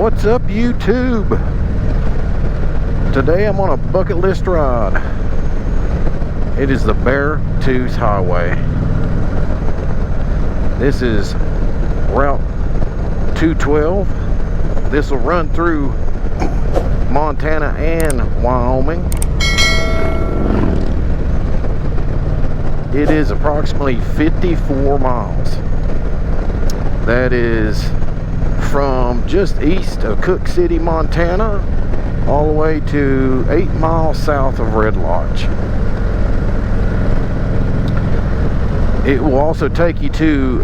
What's up, YouTube? Today I'm on a bucket list ride. It is the Beartooth Highway. This is Route 212. This will run through Montana and Wyoming. It is approximately 54 miles. That is from just east of Cook City, Montana, all the way to 8 miles south of Red Lodge. It will also take you to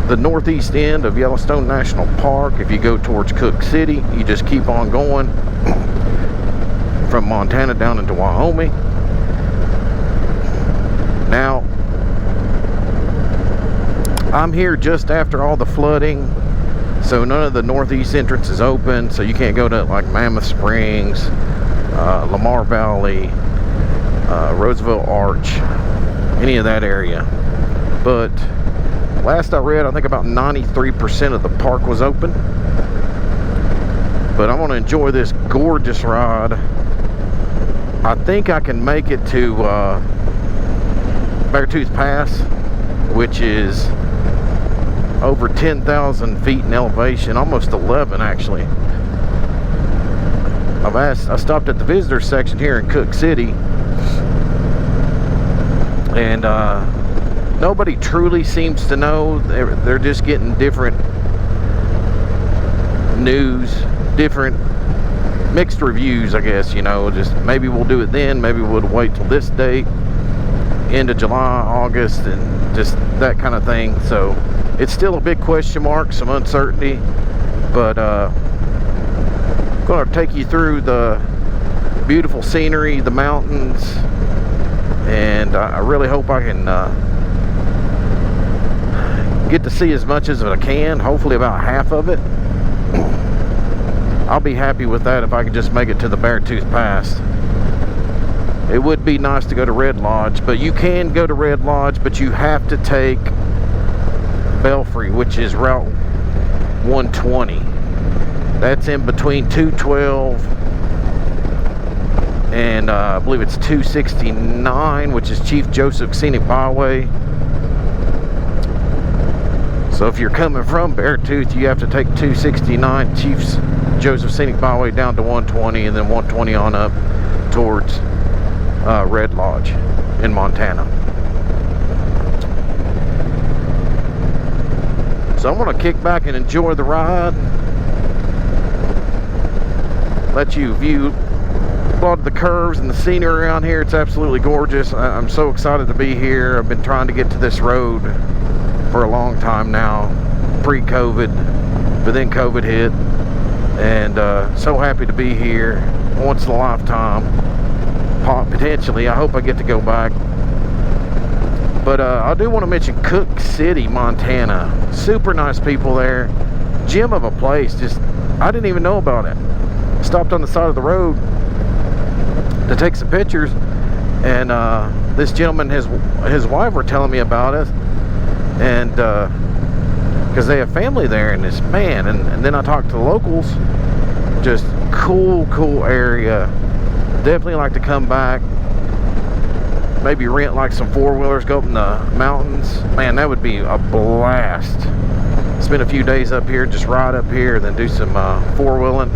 the northeast end of Yellowstone National Park. If you go towards Cook City, you just keep on going from Montana down into Wyoming. Now, I'm here just after all the flooding, so none of the northeast entrance is open, so you can't go to like Mammoth Springs, Lamar Valley, Roosevelt Arch, any of that area. But last I read, I think about 93% of the park was open. But I want to enjoy this gorgeous ride. I think I can make it to Beartooth Pass, which is over 10,000 feet in elevation, almost 11 actually. I stopped at the visitor section here in Cook City, and nobody truly seems to know. They're just getting different news, different mixed reviews, I guess, you know. Just maybe we'll do it then, maybe we'll wait till this date, end of July, August, and just that kind of thing. So it's still a big question mark, some uncertainty, but I'm going to take you through the beautiful scenery, the mountains, and I really hope I can get to see as much as I can, hopefully about half of it. I'll be happy with that if I can just make it to the Beartooth Pass. It would be nice to go to Red Lodge, but you can go to Red Lodge, but you have to take Belfry, which is Route 120. That's in between 212 and I believe it's 269, which is Chief Joseph Scenic Byway. So if you're coming from Beartooth, you have to take 269 Chief Joseph Scenic Byway down to 120, and then 120 on up towards Red Lodge in Montana. So I'm going to kick back and enjoy the ride, let you view a lot of the curves and the scenery around here. It's absolutely gorgeous. I'm so excited to be here. I've been trying to get to this road for a long time now, pre-COVID, but then COVID hit, and so happy to be here. Once in a lifetime, potentially. I hope I get to go back. But I do want to mention Cook City, Montana. Super nice people there. Gem of a place. Just, I didn't even know about it. Stopped on the side of the road to take some pictures, and this gentleman and his wife were telling me about it, and because they have family there, and this man, and then I talked to the locals. Just cool area. Definitely like to come back. Maybe rent like some four-wheelers, go up in the mountains. Man, that would be a blast. Spend a few days up here, just ride up here, and then do some four-wheeling.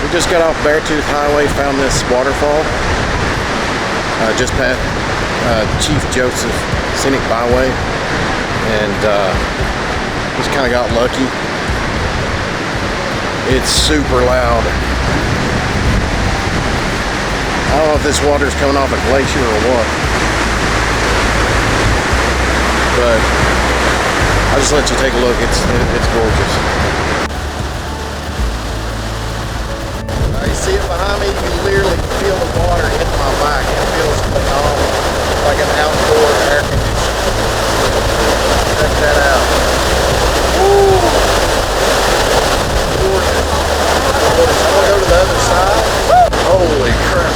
We just got off Beartooth Highway, found this waterfall just past Chief Joseph Scenic Byway. And just kind of got lucky. It's super loud. I don't know if this water's coming off a glacier or what, but I'll just let you take a look. It's gorgeous. You see it behind me? You can literally feel the water hitting my back. It feels phenomenal, like an outdoor air conditioner. Check that out. Woo! Gorgeous. I'm gonna go to the other side. Holy crap.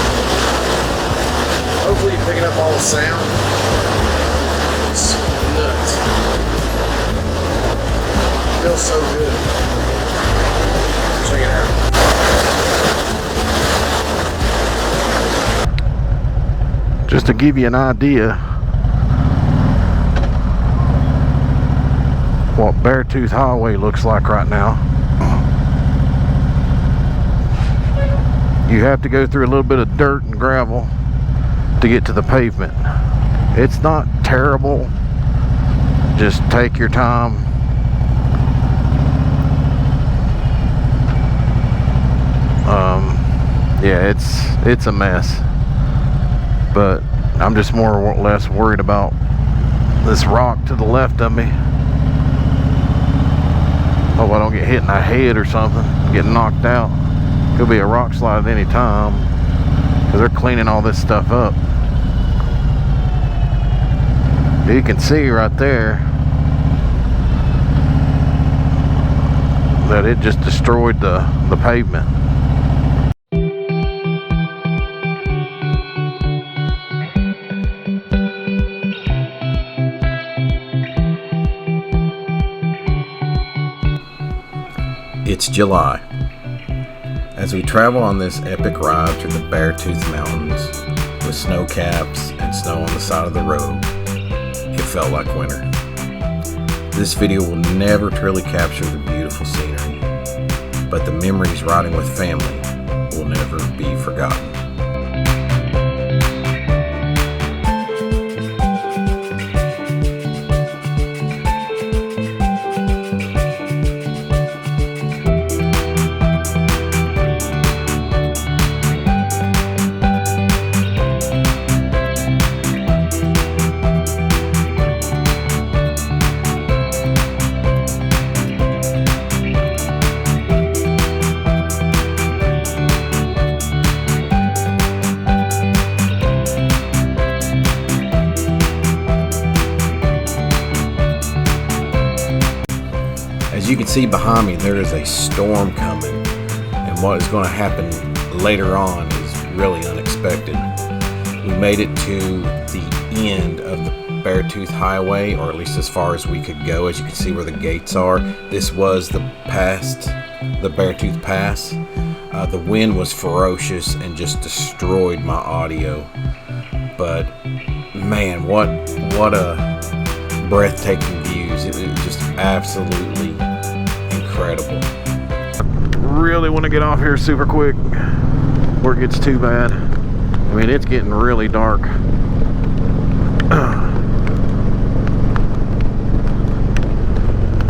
feels so good. Check it out. Just to give you an idea what Beartooth Highway looks like right now. You have to go through a little bit of dirt and gravel to get to the pavement. It's not terrible. Just take your time. Yeah, it's a mess. But I'm just more or less worried about this rock to the left of me. Hope I don't get hit in the head or something, get knocked out. Could be a rock slide at any time because they're cleaning all this stuff up. You can see right there that it just destroyed the pavement. It's July. As we travel on this epic ride through the Beartooth Mountains with snow caps and snow on the side of the road, it felt like winter. This video will never truly capture the beautiful scenery, but the memories riding with family will never be forgotten. As you can see behind me, there is a storm coming, and what is going to happen later on is really unexpected. We made it to the end of the Beartooth Highway, or at least as far as we could go. As you can see where the gates are, this was the Beartooth Pass. The wind was ferocious and just destroyed my audio, but man, what a breathtaking views. It was just absolutely incredible. Really want to get off here super quick before it gets too bad. I mean, it's getting really dark.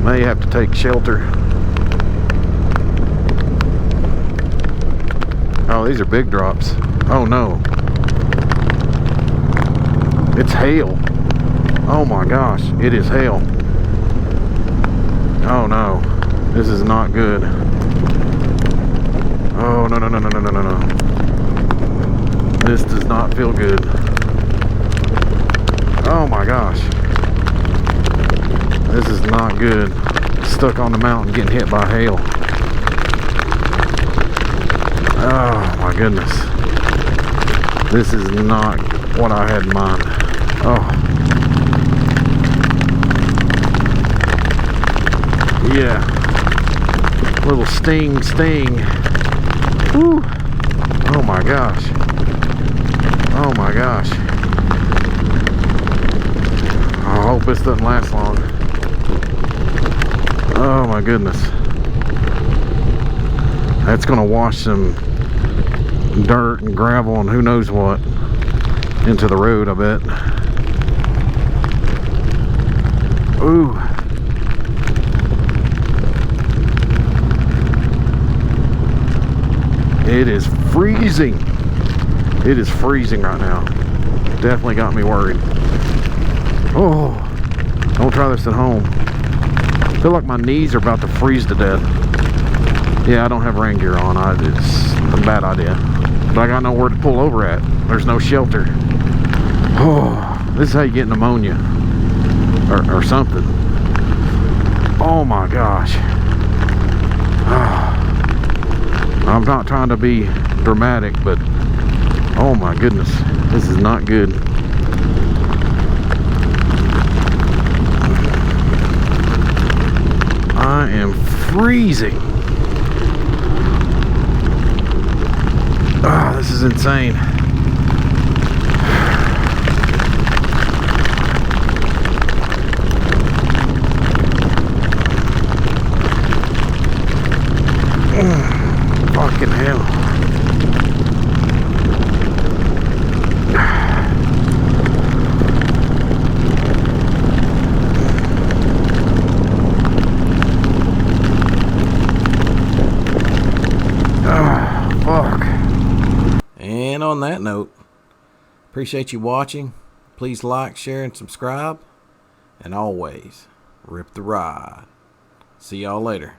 May have to take shelter. Oh, these are big drops. Oh no. It's hail. Oh my gosh, it is hail. Oh no, this is not good. Oh no, no, no, no, no, no, no, no. This does not feel good. Oh my gosh. This is not good. Stuck on the mountain getting hit by hail. Oh my goodness. This is not what I had in mind. Oh. Yeah, little sting. Woo. Oh my gosh. Oh my gosh. I hope this doesn't last long. Oh my goodness. That's gonna wash some dirt and gravel and who knows what into the road, I bet. Ooh. It is freezing. It is freezing right now. Definitely got me worried. Oh, don't try this at home. I feel like my knees are about to freeze to death. Yeah, I don't have rain gear on. It's a bad idea. But I got nowhere to pull over at. There's no shelter. Oh, this is how you get pneumonia. Or something. Oh my gosh. I'm not trying to be dramatic, but oh my goodness, this is not good. I I am freezing. Ah, this is insane. Fucking hell. And on that note, appreciate you watching. Please like, share, and subscribe. And always, rip the ride. See y'all later.